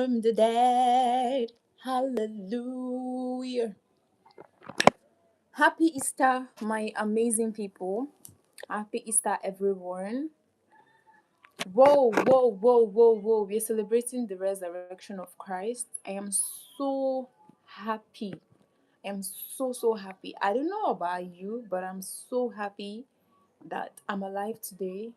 from the dead. Hallelujah. Happy Easter, my amazing people. Happy Easter, everyone. Whoa, whoa, whoa, whoa, whoa. We're celebrating the resurrection of Christ. I am so happy. I am so happy. I don't know about you, but I'm so happy that I'm alive today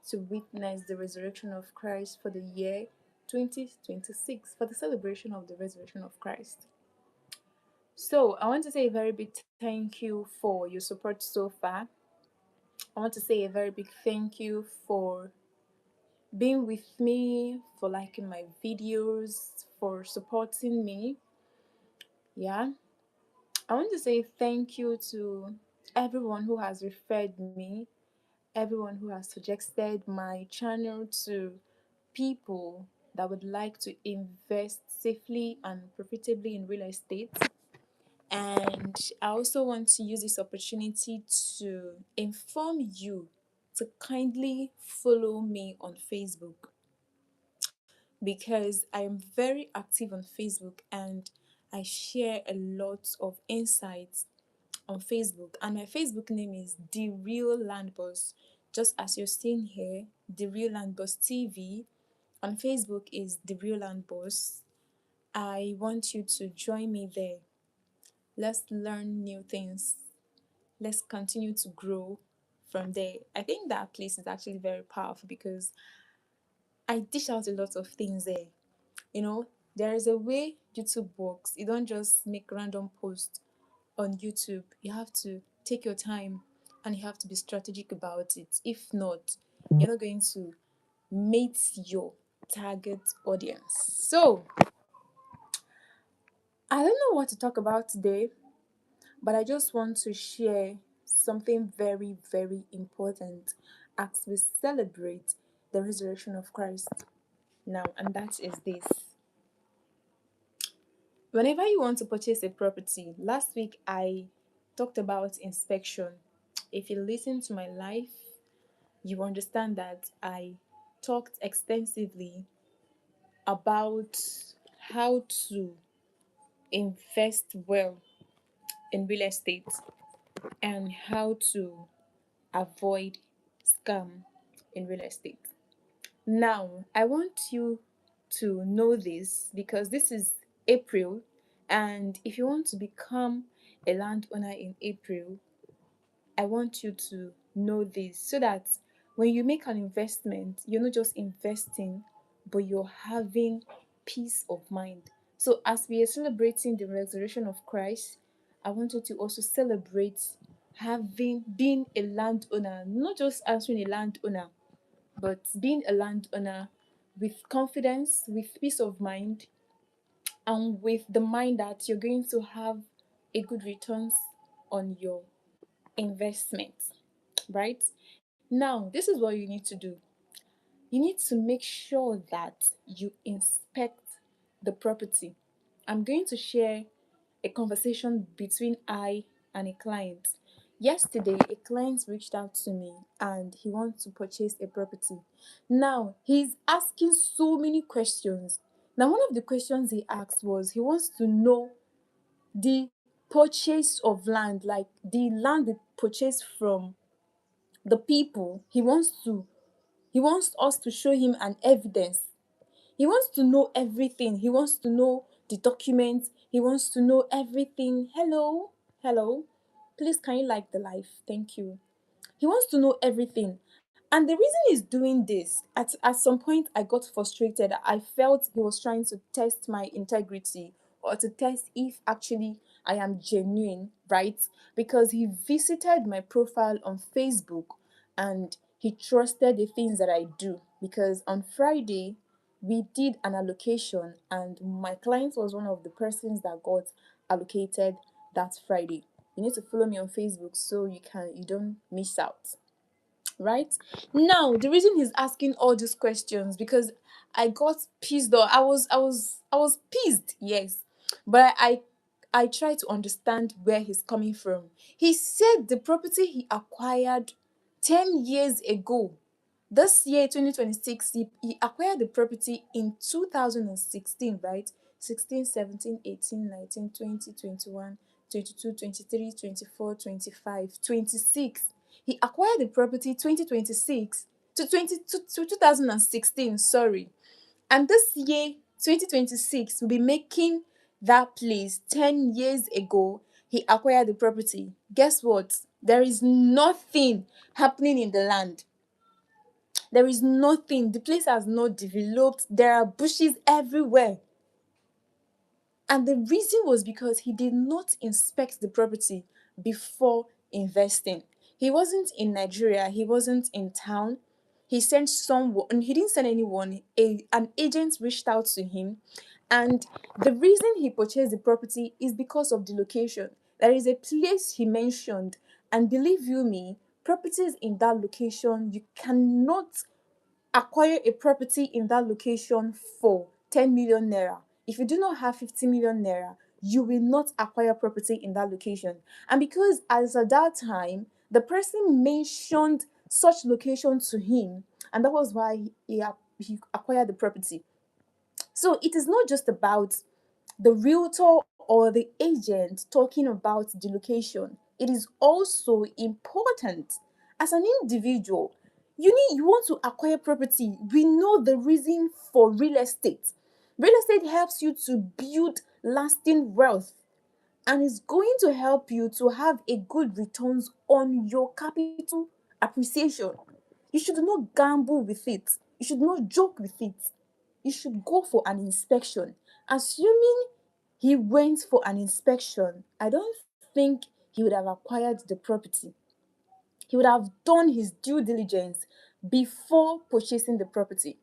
to witness the resurrection of Christ for the year 2026, for the celebration of the resurrection of Christ. So, I want to say a very big thank you for your support so far. I want to say a very big thank you for being with me, for liking my videos, for supporting me. Yeah. I want to say thank you to everyone who has referred me, everyone who has suggested my channel to people that would like to invest safely and profitably in real estate. And I also want to use this opportunity to inform you to kindly follow me on Facebook, because I am very active on Facebook and I share a lot of insights on Facebook. And my Facebook name is The Real Land Boss. Just as you're seeing here, The Real Land Boss TV. On Facebook is The Real Land Boss. I want you to join me there. Let's learn new things. Let's continue to grow from there. I think that place is actually very powerful because I dish out a lot of things there. You know, there is a way YouTube works. You don't just make random posts on YouTube. You have to take your time and you have to be strategic about it. If not, you're not going to meet your target audience. So, I don't know what to talk about today, but I just want to share something very, very important as we celebrate the resurrection of Christ now, and that is this. Whenever you want to purchase a property, last week I talked about inspection. If you listen to my life, you understand that I talked extensively about how to invest well in real estate and how to avoid scam in real estate. Now, I want you to know this because this is April, and if you want to become a landowner in April, I want you to know this so that when you make an investment, you're not just investing, but you're having peace of mind. So, as we are celebrating the resurrection of Christ, I want you to also celebrate having been a landowner, not just answering a landowner, but being a landowner with confidence, with peace of mind, and with the mind that you're going to have a good returns on your investment, right? Now, this is what you need to do. You need to make sure that you inspect the property. I'm going to share a conversation between I and a client. Yesterday, a client reached out to me and he wants to purchase a property. Now, he's asking so many questions. Now, one of the questions he asked was he wants to know the purchase of land, like the land we purchased from the people. He wants us to show him an evidence. He wants to know everything. He wants to know the documents. He wants to know everything. Hello, hello. Please, can you like the life? Thank you. He wants to know everything. And the reason he's doing this, at some point, I got frustrated. I felt he was trying to test my integrity or to test if actually I am genuine, right? Because he visited my profile on Facebook and he trusted the things that I do. Because on Friday, we did an allocation and my client was one of the persons that got allocated that Friday. You need to follow me on Facebook so you don't miss out. Right? Now, the reason he's asking all these questions because I got pissed off. I was pissed, yes. But I try to understand where he's coming from. He said the property he acquired 10 years ago. This year, 2026, he acquired the property in 2016, right? 16, 17, 18, 19, 20, 21, 22, 23, 24, 25, 26. He acquired the property 2026 to 2016, sorry. And this year, 2026, will be making that place 10 years ago. He acquired the property. Guess what? There is nothing happening in the land. There is nothing. The place has not developed. There are bushes everywhere. And the reason was because he did not inspect the property before investing. He wasn't in Nigeria, he wasn't in town. He sent someone, he didn't send anyone, an agent reached out to him. And the reason he purchased the property is because of the location. There is a place he mentioned, and believe you me, properties in that location, you cannot acquire a property in that location for 10 million naira. If you do not have 50 million naira, you will not acquire property in that location. And because as at that time, the person mentioned such location to him, and that was why he acquired the property. So it is not just about the realtor or the agent talking about the location. It is also important as an individual. You want to acquire property. We know the reason for real estate. Real estate helps you to build lasting wealth, and is going to help you to have a good returns on your capital appreciation. You should not gamble with it. You should not joke with it. You should go for an inspection. Assuming he went for an inspection, I don't think he would have acquired the property. He would have done his due diligence before purchasing the property.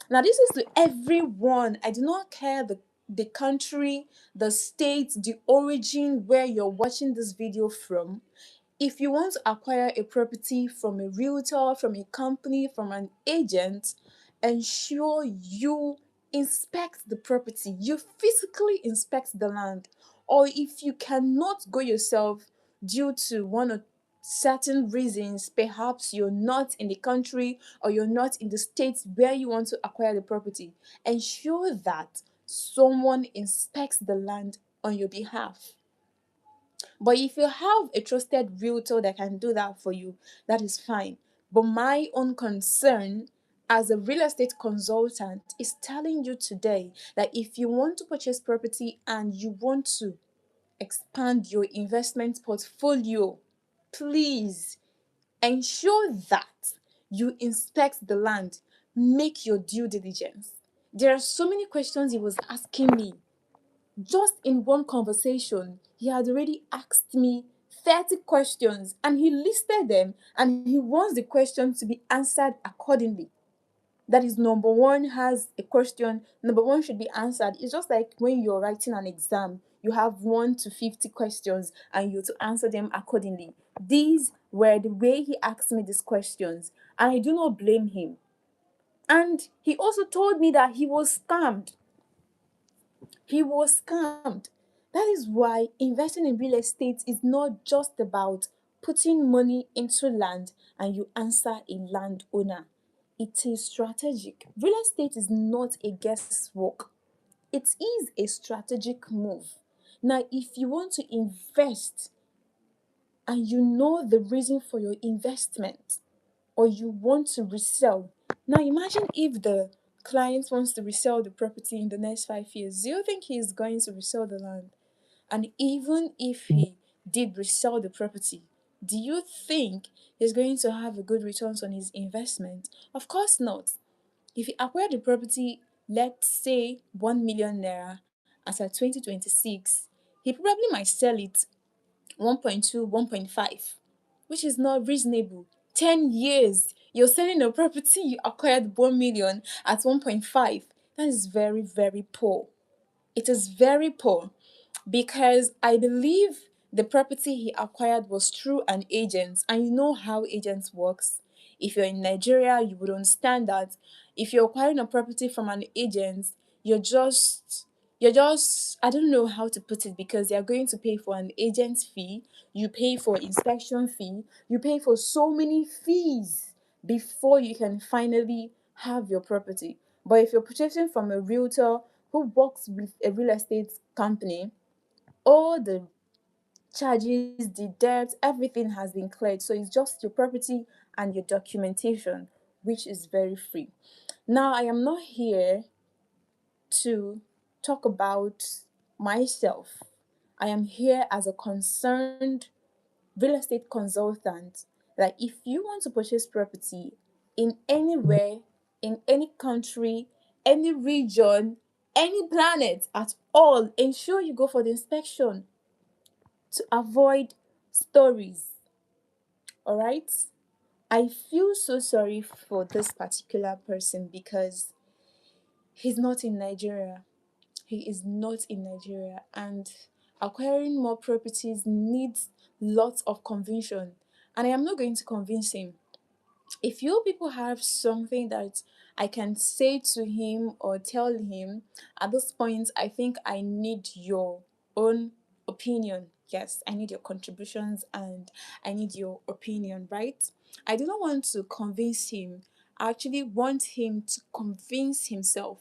Now, this is to everyone. I do not care the country, the state, the origin where you're watching this video from. If you want to acquire a property from a realtor, from a company, from an agent, ensure you inspect the property. You physically inspect the land. Or if you cannot go yourself due to one or certain reasons, perhaps you're not in the country or you're not in the state where you want to acquire the property, ensure that someone inspects the land on your behalf. But if you have a trusted realtor that can do that for you, that is fine. But my own concern as a real estate consultant is telling you today that if you want to purchase property and you want to expand your investment portfolio, please ensure that you inspect the land, make your due diligence. There are so many questions he was asking me. Just in one conversation, he had already asked me 30 questions, and he listed them, and he wants the questions to be answered accordingly. That is, number one has a question, number one should be answered. It's just like when you're writing an exam, you have 1 to 50 questions and you to answer them accordingly. These were the way he asked me these questions, and I do not blame him. And he also told me that he was scammed. He was scammed. That is why investing in real estate is not just about putting money into land and you answer a landowner. It is strategic. Real estate is not a guesswork, it is a strategic move. Now, if you want to invest and you know the reason for your investment, or you want to resell. Now imagine if the client wants to resell the property in the next 5 years. Do you think he's going to resell the land? And even if he did resell the property, do you think he's going to have a good returns on his investment? Of course not. If he acquired the property, let's say 1 million naira as at 2026, he probably might sell it 1.2, 1.5, which is not reasonable. 10 years, you're selling a property you acquired 1 million at 1.5. That is very, very poor. It is very poor because I believe the property he acquired was through an agent, and you know how agents works. If you're in Nigeria, you would understand that if you're acquiring a property from an agent, you're just I don't know how to put it, because they're going to pay for an agent fee, you pay for inspection fee, you pay for so many fees before you can finally have your property. But if you're purchasing from a realtor who works with a real estate company, all the charges, the debt, everything has been cleared. So it's just your property and your documentation, which is very free. Now, I am not here to talk about myself. I am here as a concerned real estate consultant. Like, if you want to purchase property in anywhere, in any country, any region, any planet at all, ensure you go for the inspection to avoid stories. All right? I feel so sorry for this particular person because he's not in Nigeria. He is not in Nigeria, and acquiring more properties needs lots of conviction. And I am not going to convince him. If you people have something that I can say to him or tell him, at this point, I think I need your own opinion. Yes, I need your contributions and I need your opinion, right? I do not want to convince him. I actually want him to convince himself.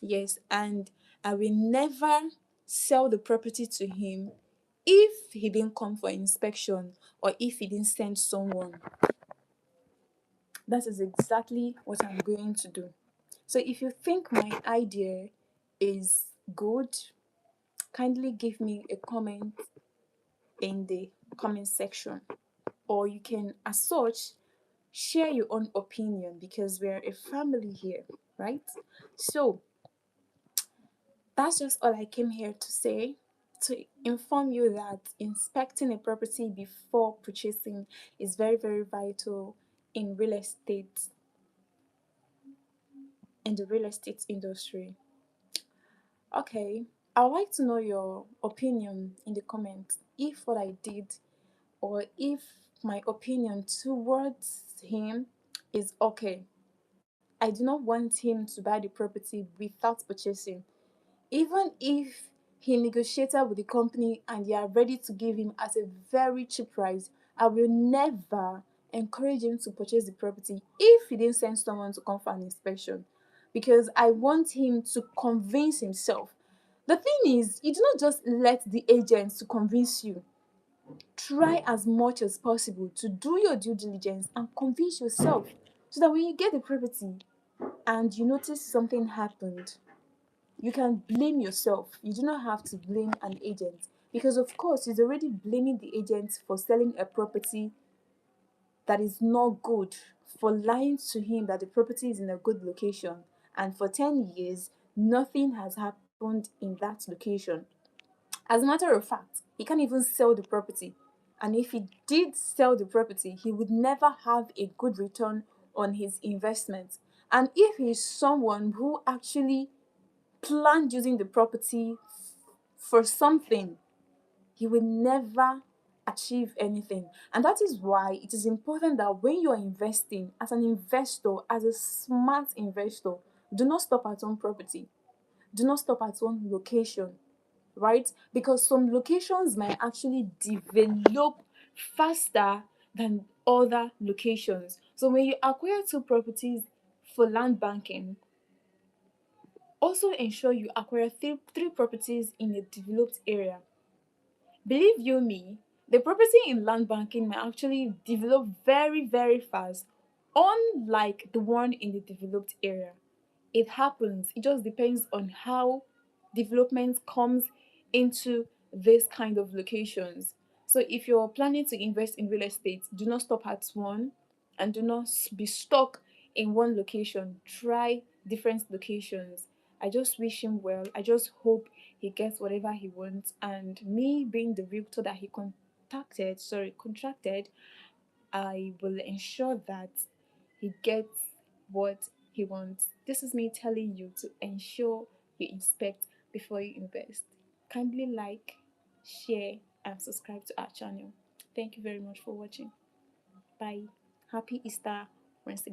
Yes, and I will never sell the property to him if he didn't come for inspection or if he didn't send someone. That is exactly what I'm going to do. So if you think my idea is good, kindly give me a comment in the comment section. Or you can, as such, share your own opinion because we're a family here, right? So that's just all I came here to say, to inform you that inspecting a property before purchasing is very, very vital in real estate, in the real estate industry. Okay, I would like to know your opinion in the comments if what I did or if my opinion towards him is okay. I do not want him to buy the property without purchasing. Even if he negotiated with the company and they are ready to give him at a very cheap price, I will never encourage him to purchase the property if he didn't send someone to come for an inspection, because I want him to convince himself. The thing is, you do not just let the agents to convince you. Try as much as possible to do your due diligence and convince yourself, so that when you get the property and you notice something happened, you can blame yourself. You do not have to blame an agent, because of course he's already blaming the agent for selling a property that is not good, for lying to him that the property is in a good location, and for 10 years nothing has happened in that location. As a matter of fact, he can't even sell the property, and if he did sell the property, he would never have a good return on his investment. And if he's someone who actually planned using the property for something, he will never achieve anything. And that is why it is important that when you are investing, as an investor, as a smart investor, do not stop at one property, do not stop at one location, right? Because some locations might actually develop faster than other locations. So when you acquire two properties for land banking, also ensure you acquire three properties in a developed area. Believe you me, the property in land banking may actually develop very, very fast, unlike the one in the developed area. It happens. It just depends on how development comes into this kind of locations. So if you're planning to invest in real estate, do not stop at one and do not be stuck in one location. Try different locations. I just wish him well. I just hope he gets whatever he wants. And me being the realtor that he contracted, I will ensure that he gets what he wants. This is me telling you to ensure you inspect before you invest. Kindly like, share, and subscribe to our channel. Thank you very much for watching. Bye. Happy Easter once again.